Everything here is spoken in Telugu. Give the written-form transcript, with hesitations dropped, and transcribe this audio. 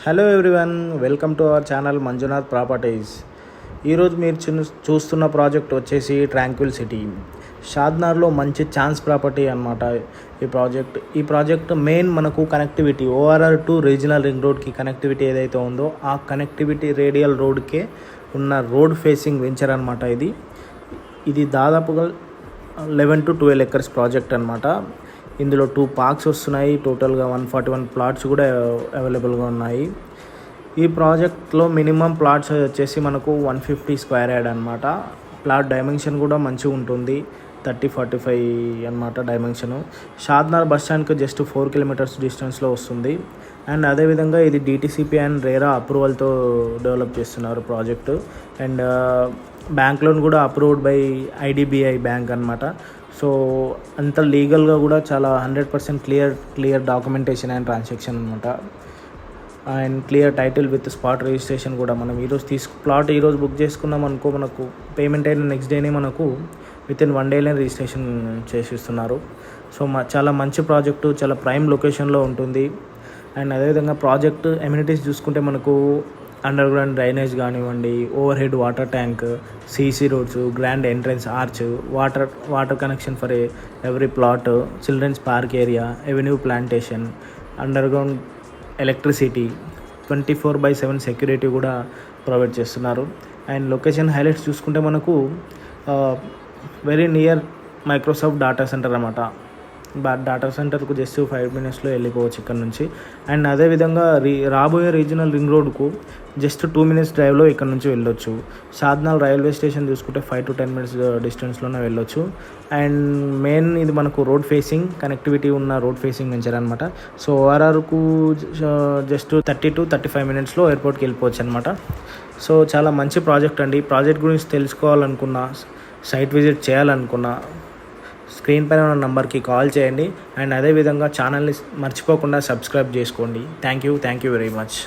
Hello everyone, welcome to our channel Manjunath properties. ఈరోజు మీరు చూస్తున్న ప్రాజెక్ట్ వచ్చేసి ట్రాంక్విల్ సిటీ షాద్నగర్లో మంచి ఛాన్స్ ప్రాపర్టీ అన్నమాట. ఈ ప్రాజెక్ట్ మెయిన్ మనకు connectivity ORR to regional ring రోడ్కి కనెక్టివిటీ ఏదైతే ఉందో ఆ కనెక్టివిటీ రేడియల్ రోడ్కే ఉన్న రోడ్ ఫేసింగ్ వెంచర్ అనమాట. ఇది దాదాపుగా 11 to 12 acres ప్రాజెక్ట్ అనమాట. ఇందులో 2 పార్క్స్ వస్తున్నాయి. టోటల్గా 141 ప్లాట్స్ కూడా అవైలబుల్గా ఉన్నాయి. ఈ ప్రాజెక్ట్లో మినిమం ప్లాట్స్ వచ్చేసి మనకు 150 స్క్వేర్ యార్డ్ అనమాట. ప్లాట్ డైమెన్షన్ కూడా మంచిగా ఉంటుంది, 30-45 అనమాట డైమెన్షను. షాద్నగర్ బస్ స్టాండ్కి జస్ట్ 4 kilometers డిస్టెన్స్లో వస్తుంది. అండ్ అదేవిధంగా ఇది డిటిసిపి అండ్ రేరా అప్రూవల్తో డెవలప్ చేస్తున్నారు ప్రాజెక్టు. అండ్ బ్యాంక్ లోన్ కూడా అప్రూవ్డ్ బై ఐడిబిఐ బ్యాంక్ అనమాట. సో అంత లీగల్గా కూడా చాలా 100% క్లియర్ డాక్యుమెంటేషన్ అండ్ ట్రాన్సాక్షన్ అనమాట. And clear title with spot registration కూడా. మనం ప్లాట్ ఈరోజు బుక్ చేసుకున్నాం అనుకో, మనకు పేమెంట్ అయిన నెక్స్ట్ డేనే మనకు వితిన్ 1 day రిజిస్ట్రేషన్ చేసిస్తున్నారు. సో చాలా మంచి ప్రాజెక్టు, చాలా ప్రైమ్ లొకేషన్లో ఉంటుంది. అండ్ అదేవిధంగా ప్రాజెక్ట్ ఎమ్యూనిటీస్ చూసుకుంటే మనకు అండర్ గ్రౌండ్ డ్రైనేజ్ కానివ్వండి, overhead water tank, CC roads, grand entrance arch, water connection for every plot, children's park area, avenue plantation, underground electricity, 24/7 security కూడా ప్రొవైడ్ చేస్తున్నారు. అండ్ లొకేషన్ హైలైట్స్ చూసుకుంటే మనకు very near Microsoft data centre అన్నమాట. డేటా సెంటర్కు జస్ట్ 5 minutes వెళ్ళిపోవచ్చు ఇక్కడ నుంచి. అండ్ అదేవిధంగా రాబోయే రీజనల్ రింగ్ రోడ్కు జస్ట్ 2 minutes డ్రైవ్లో ఇక్కడ నుంచి వెళ్ళొచ్చు. షాద్నగర్ రైల్వే స్టేషన్ చూసుకుంటే 5 to 10 minutes డిస్టెన్స్లోనే వెళ్ళొచ్చు. అండ్ మెయిన్ ఇది మనకు రోడ్ ఫేసింగ్ కనెక్టివిటీ ఉన్న రోడ్ ఫేసింగ్ వెంచర్ అనమాట. సో ఓఆర్ఆర్కు జస్ట్ 30 to 35 minutes ఎయిర్పోర్ట్కి వెళ్ళిపోవచ్చు అనమాట. సో చాలా మంచి ప్రాజెక్ట్ అండి. ప్రాజెక్ట్ గురించి తెలుసుకోవాలనుకున్నా, సైట్ విజిట్ చేయాలనుకున్నా స్క్రీన్ పైన ఉన్న నంబర్కి కాల్ చేయండి. అండ్ అదేవిధంగా ఛానల్ని మర్చిపోకుండా సబ్స్క్రైబ్ చేసుకోండి. Thank you very much.